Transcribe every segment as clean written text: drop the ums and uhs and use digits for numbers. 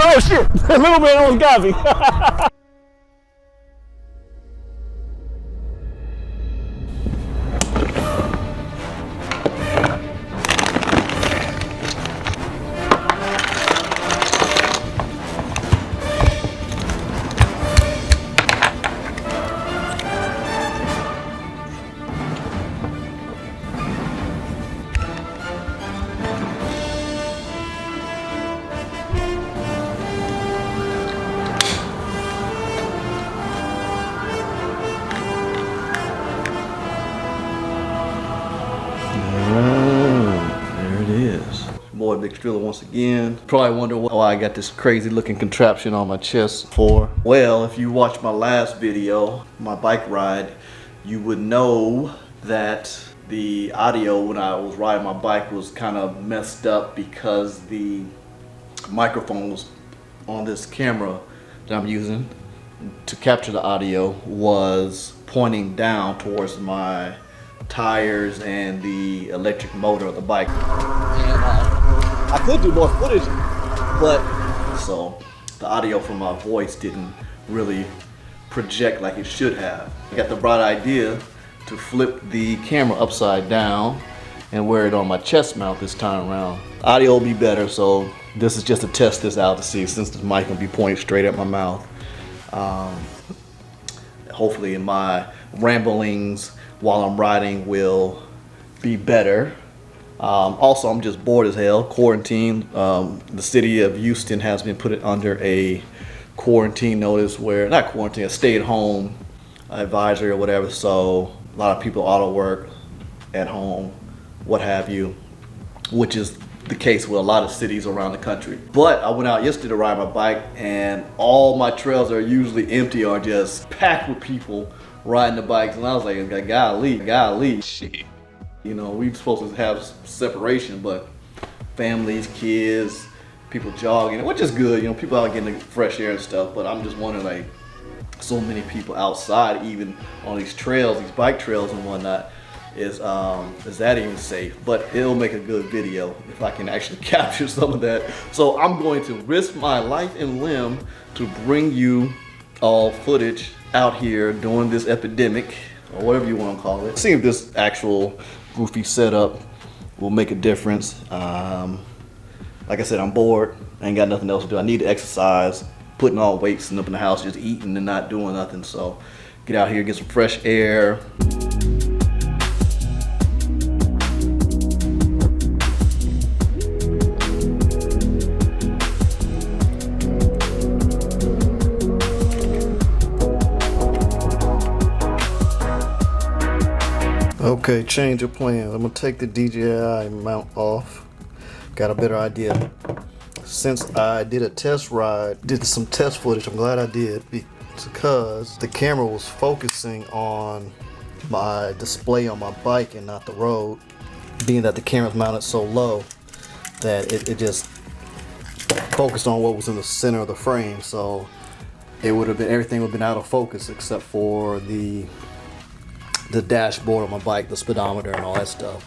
Oh shit! A little bit almost got me. Boy, Big Strill once again. Probably wonder why I got this crazy looking contraption on my chest for. Well, if you watched my last video, my bike ride, you would know that the audio when I was riding my bike was kind of messed up because the microphone was on this camera that I'm using to capture the audio was pointing down towards my tires and the electric motor of the bike. I could do more footage, but so the audio from my voice didn't really project like it should have. I got the bright idea to flip the camera upside down and wear it on my chest mount this time around. The audio will be better, so this is just to test this out to see, since the mic will be pointed straight at my mouth. Hopefully in my ramblings while I'm riding will be better. Also, I'm just bored as hell. Quarantine. The city of Houston has been put under a quarantine notice where, not quarantine, a stay-at-home advisory or whatever. So a lot of people auto work at home, what have you, which is the case with a lot of cities around the country. But I went out yesterday to ride my bike, and all my trails are usually empty or just packed with people riding the bikes. And I was like, golly. Shit. You know, we're supposed to have separation, but families, kids, people jogging, which is good. You know, people out getting the fresh air and stuff. But I'm just wondering, like, so many people outside, even on these trails, these bike trails and whatnot, is that even safe? But it'll make a good video if I can actually capture some of that. So I'm going to risk my life and limb to bring you all footage out here during this epidemic, or whatever you want to call it. See if this actual goofy setup will make a difference. Like I said, I'm bored. I ain't got nothing else to do. I need to exercise. Putting on weights and up in the house, just eating and not doing nothing. So get out here, get some fresh air. Okay, change of plans. I'm gonna take the DJI mount off. Got a better idea. Since I did a test ride, did some test footage, I'm glad I did, because the camera was focusing on my display on my bike and not the road, being that the camera's mounted so low that it just focused on what was in the center of the frame. So it would have been, everything would have been out of focus except for the dashboard on my bike, the speedometer and all that stuff.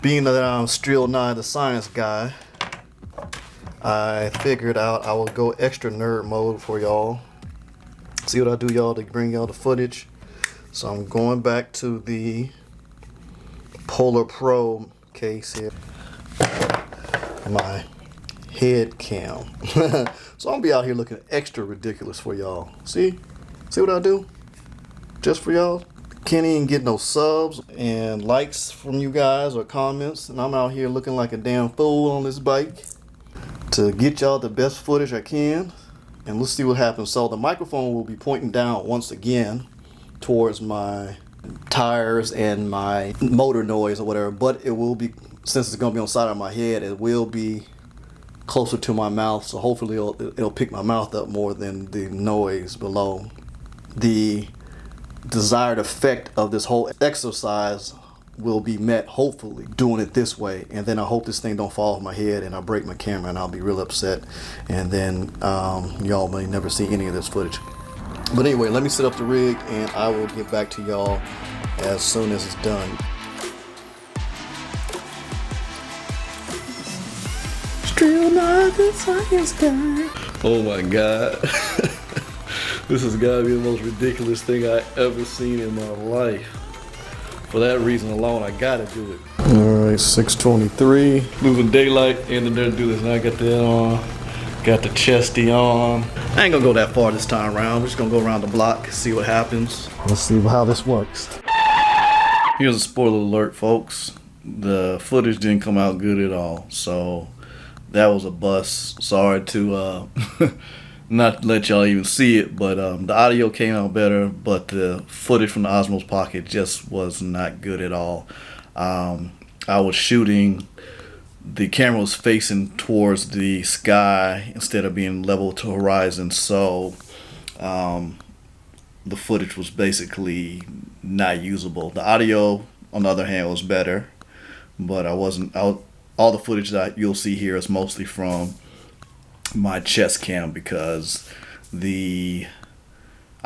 Being that I'm Strill 9, the science guy, I figured out I will go extra nerd mode for y'all. See what I do, y'all, to bring y'all the footage. So I'm going back to the Polar Pro case here. My head cam. So I'm gonna be out here looking extra ridiculous for y'all. See what I do? Just for y'all. Can't even get no subs and likes from you guys or comments, and I'm out here looking like a damn fool on this bike to get y'all the best footage I can. And let's see what happens. So the microphone will be pointing down once again towards my tires and my motor noise or whatever, but it will be, since it's gonna be on the side of my head, it will be closer to my mouth, so hopefully it'll pick my mouth up more than the noise below. The desired effect of this whole exercise will be met, hopefully, doing it this way. And then I hope this thing don't fall off my head and I break my camera and I'll be real upset, and then y'all may never see any of this footage. But anyway, let me set up the rig and I will get back to y'all as soon as it's done. still not the science guy. Oh my god. This has got to be the most ridiculous thing I ever seen in my life. For that reason alone, I gotta do it. Alright, 6:23. Losing daylight, in there to do this. Now I got that on. Got the chesty on. I ain't gonna go that far this time around. We're just gonna go around the block, see what happens. Let's see how this works. Here's a spoiler alert, folks. The footage didn't come out good at all. So that was a bust. Sorry to not let y'all even see it, but the audio came out better, but the footage from the Osmo's Pocket just was not good at all. I was shooting, the camera was facing towards the sky instead of being level to horizon, so the footage was basically not usable. The audio, on the other hand, was better, but all the footage that you'll see here is mostly from my chest cam because the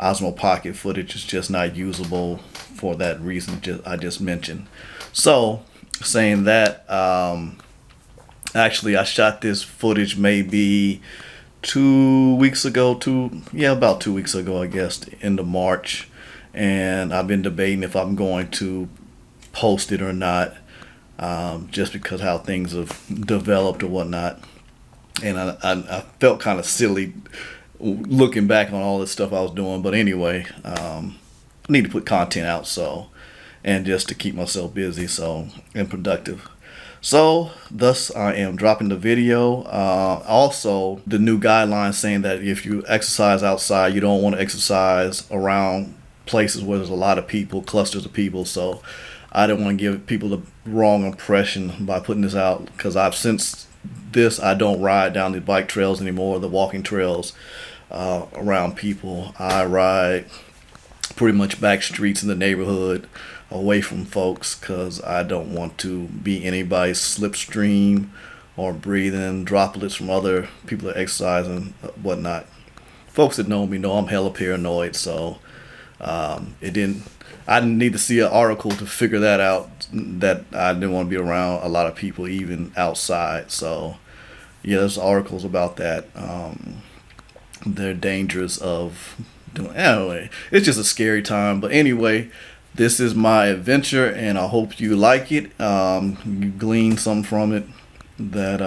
Osmo Pocket footage is just not usable for that reason I just mentioned. So saying that, actually I shot this footage maybe 2 weeks ago, about 2 weeks ago, I guess, end of March, and I've been debating if I'm going to post it or not, just because how things have developed or whatnot. And I felt kind of silly looking back on all this stuff I was doing, but anyway, I need to put content out, so, and just to keep myself busy, so, and productive. So thus I am dropping the video. Also, the new guidelines saying that if you exercise outside, you don't want to exercise around places where there's a lot of people, clusters of people. So I don't want to give people the wrong impression by putting this out, because since this, I don't ride down the bike trails anymore, the walking trails around people. I ride pretty much back streets in the neighborhood, away from folks, because I don't want to be anybody's slipstream or breathing droplets from other people that exercise and whatnot. Folks that know me know I'm hella paranoid, so I didn't need to see an article to figure that out, that I didn't want to be around a lot of people even outside. So yeah, there's articles about that. They're dangerous of doing. Anyway, it's just a scary time. But anyway, this is my adventure, and I hope you like it. You glean some from it that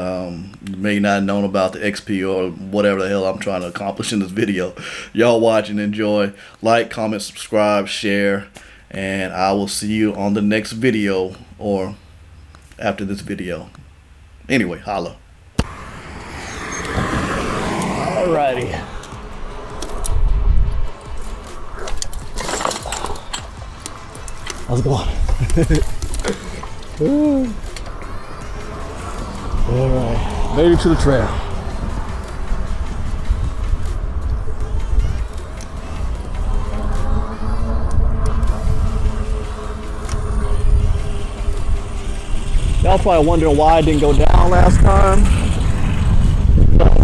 you may not have known about the XP or whatever the hell I'm trying to accomplish in this video. Y'all watch and enjoy. Like, comment, subscribe, share, and I will see you on the next video or after this video. Anyway, holla. Alrighty. How's it going? Alright, made it to the trail. Y'all probably wondering why I didn't go down last time.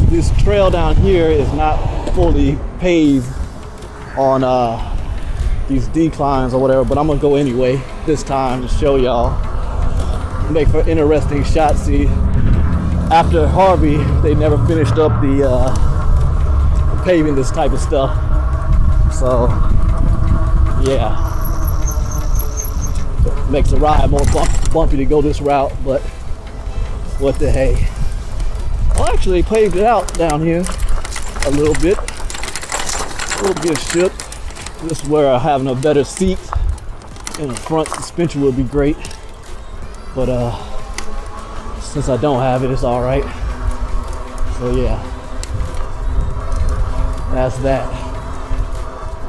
This trail down here is not fully paved on these declines or whatever, but I'm gonna go anyway this time to show y'all. Make for interesting shots. See, after Harvey, they never finished up the paving this type of stuff. So yeah, makes the ride more bumpy to go this route, but what the hey. Well, actually, paved it out down here a little bit shook. This is where having a better seat in the front suspension would be great, but since I don't have it, it's all right. So yeah, that's that.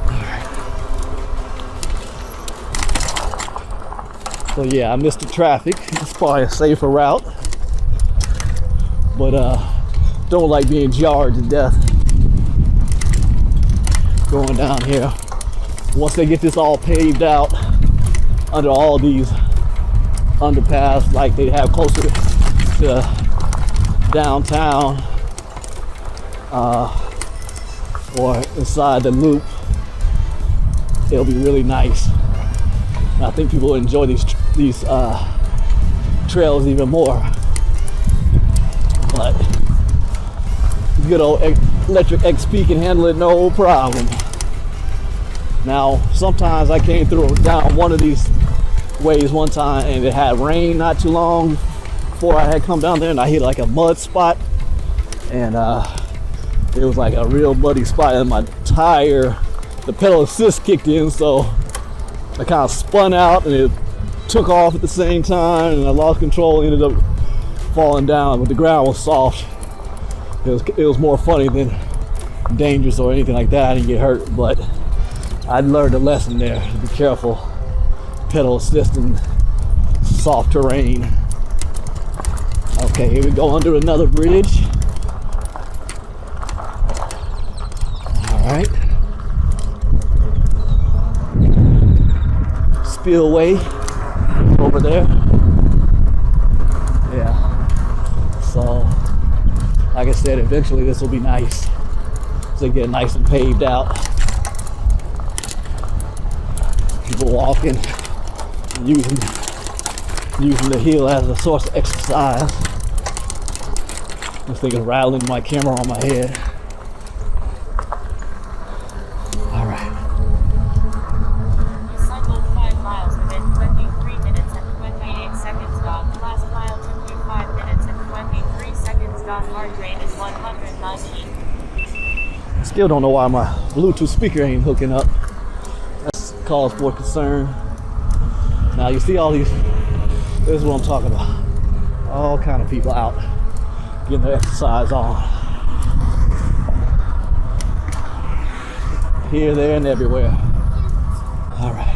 All right. So yeah, I missed the traffic. It's probably a safer route, but don't like being jarred to death going down here. Once they get this all paved out under all these underpass like they have closer to downtown or inside the loop, it'll be really nice. And I think people will enjoy these trails even more. But Good old Lectric XP can handle it no problem. Now, sometimes I came through down one of these ways one time and it had rain not too long before I had come down there, and I hit like a mud spot, and it was like a real muddy spot, and my tire, the pedal assist kicked in, so I kind of spun out and it took off at the same time, and I lost control, ended up falling down, but the ground was soft. It was more funny than dangerous or anything like that. I didn't get hurt, but I learned a lesson there. Be careful, pedal assist in soft terrain. Okay, here we go under another bridge. All right. Spillway over there. Yeah. So, like I said, eventually this will be nice. So get nice and paved out. People walking, using the hill as a source of exercise. This thing is rattling my camera on my head. All right. You cycled 5 miles within 23 minutes and 28 seconds. Last mile took you 5 minutes and 23 seconds. Heart rate is 190. Still don't know why my Bluetooth speaker ain't hooking up. That's cause for concern. Now you see all these, this is what I'm talking about. All kind of people out getting their exercise on. Here, there, and everywhere. All right.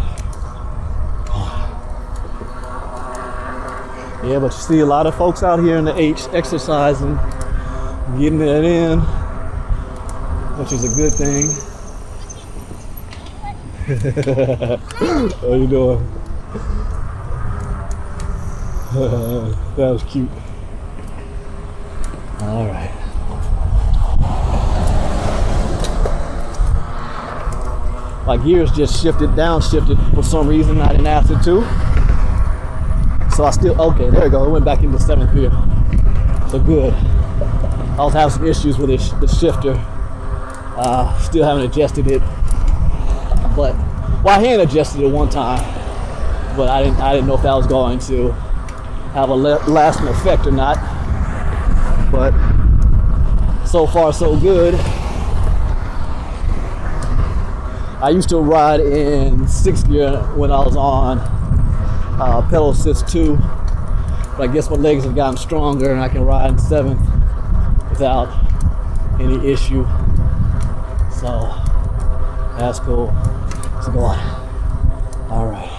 Yeah, but you see a lot of folks out here in the H exercising, getting it in, which is a good thing. How you doing? That was cute. All right. My gears just downshifted for some reason. I didn't ask it to. So I still, okay, there we go. It went back into 7th gear. So good. I was having some issues with the shifter. Still haven't adjusted it. But, well, I hand adjusted it one time. But I didn't know if that was going to have a lasting effect or not. But so far so good. I used to ride in 6th gear when I was on pedal assist 2, but I guess my legs have gotten stronger and I can ride in 7th without any issue. So that's cool. Let's go on. All right.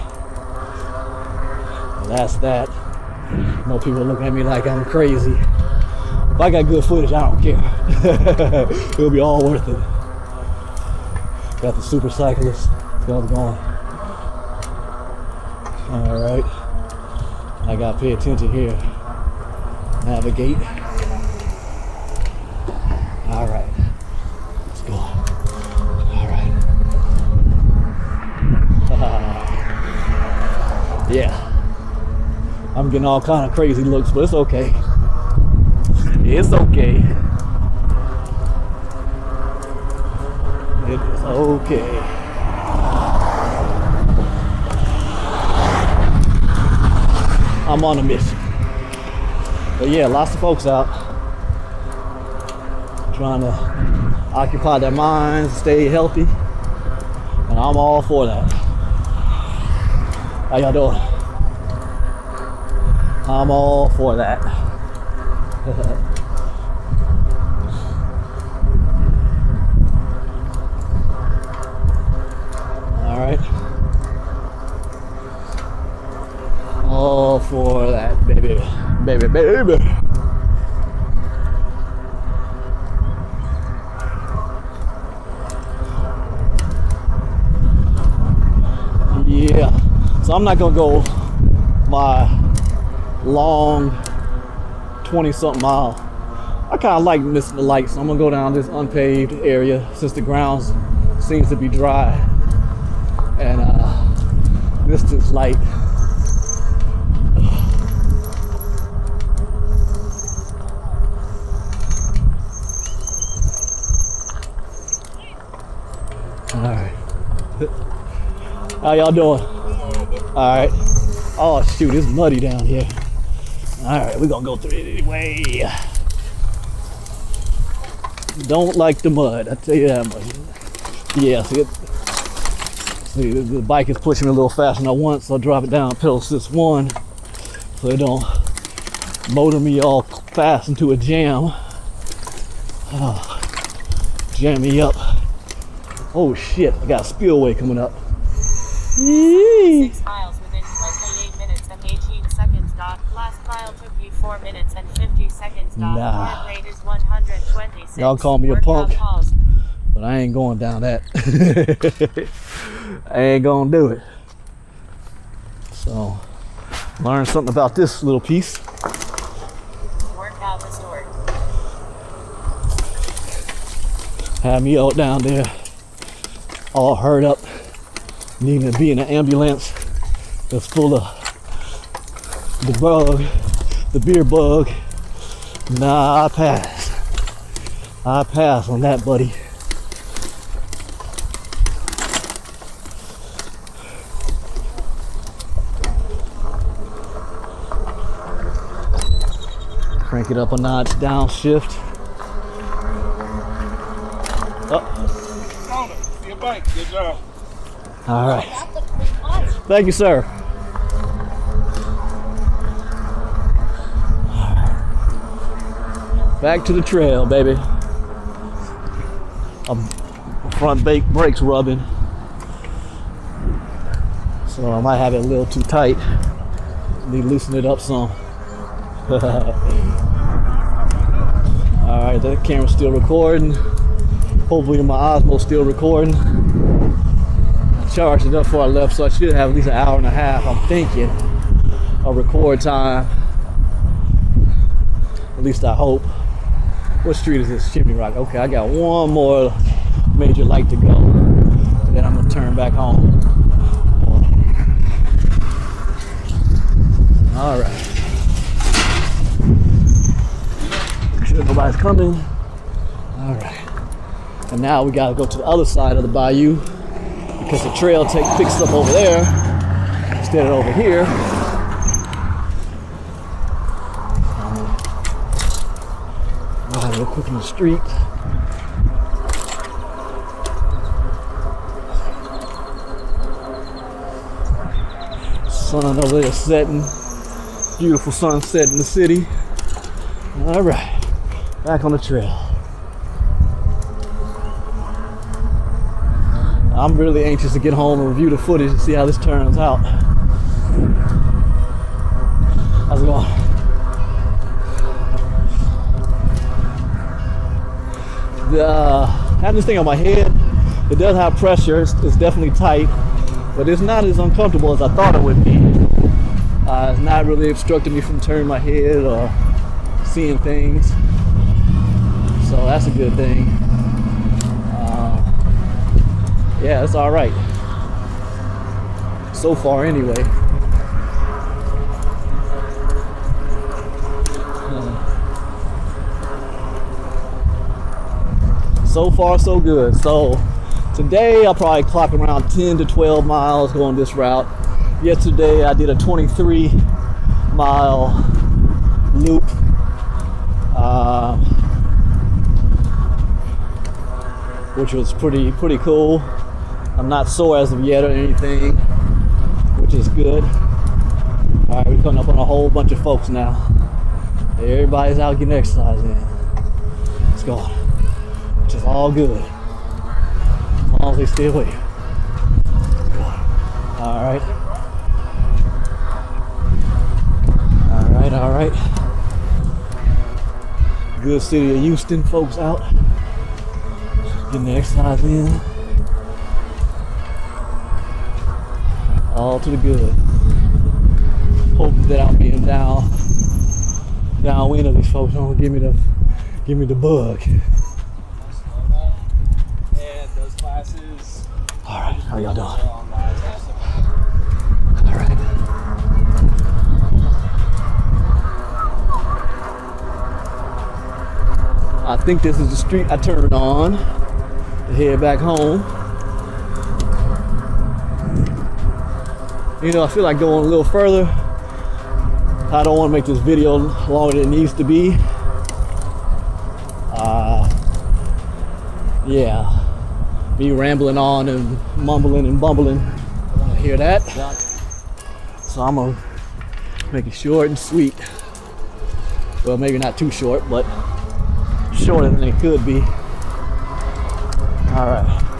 Well, that's that. I know people look at me like I'm crazy. If I got good footage, I don't care. It'll be all worth it. Got the super cyclist. Let's go going. All right. I gotta pay attention here. Navigate. All right. Let's go. All right. Yeah. I'm getting all kind of crazy looks, but it's okay. It's okay. It's okay. I'm on a mission. But yeah, lots of folks out trying to occupy their minds, stay healthy, and I'm all for that. How y'all doing? I'm all for that. All right. All for that, baby, baby, baby. Yeah. So I'm not gonna go my long 20-something mile. I kind of like missing the lights, so I'm gonna go down this unpaved area since the ground seems to be dry, and miss this light. How y'all doing? All right. Oh shoot, it's muddy down here. All right, we're gonna go through it anyway. Don't like the mud, I tell you that much. Yeah, see, the bike is pushing me a little faster than I want, so I drop it down pedal assist 1 so it don't motor me all fast into a jam. Oh, jam me up. Oh shit, I got a spillway coming up. 6 miles within 28 minutes and 18 seconds. Last mile took you 4 minutes and 50 seconds. Nah. Heart rate is 126. Y'all call me a Workout punk, pause. but I ain't going down that. I ain't gonna do it. So, learn something about this little piece. Workout restored. Had me out down there, all hurt up, needing to be in an ambulance that's full of the bug, the beer bug. Nah, I pass. I pass on that, buddy. Crank it up a notch, downshift. Oh, your bike, good job. All right. Thank you, sir. Back to the trail, baby. Front brakes rubbing, so I might have it a little too tight. Need to loosen it up some. All right, that camera's still recording. Hopefully my Osmo's still recording. I charged it up before I left, so I should have at least an hour and a half, I'm thinking, of record time. At least I hope. What street is this? Chimney Rock. Okay, I got one more major light to go, and then I'm gonna turn back home. All right. Make sure nobody's coming. All right. And now we gotta go to the other side of the bayou because the trail picks up over there instead of over here. Real quick in the street. Sun over there setting. Beautiful sunset in the city. All right, back on the trail. I'm really anxious to get home and review the footage and see how this turns out. How's it going? I have this thing on my head. It does have pressure. It's definitely tight, but it's not as uncomfortable as I thought it would be. It's not really obstructing me from turning my head or seeing things, so that's a good thing. Yeah, it's all right so far anyway. So far so good. So today I'll probably clock around 10 to 12 miles going this route. Yesterday I did a 23-mile loop. Which was pretty cool. I'm not sore as of yet or anything, which is good. All right, we're coming up on a whole bunch of folks now. Everybody's out getting exercise in. Let's go. Which is all good, as long as they stay away. All right. All right. Good city of Houston folks out, getting the exercise in. All to the good. Hope that I'm being downwind of these folks don't give me the bug. And those classes. All right, how y'all doing? All right. I think this is the street I turned on to head back home. You know, I feel like going a little further. I don't want to make this video longer than it needs to be. Yeah, me rambling on and mumbling and bumbling. I want to hear that. So I'm gonna make it short and sweet. Well, maybe not too short, but shorter than it could be. All right.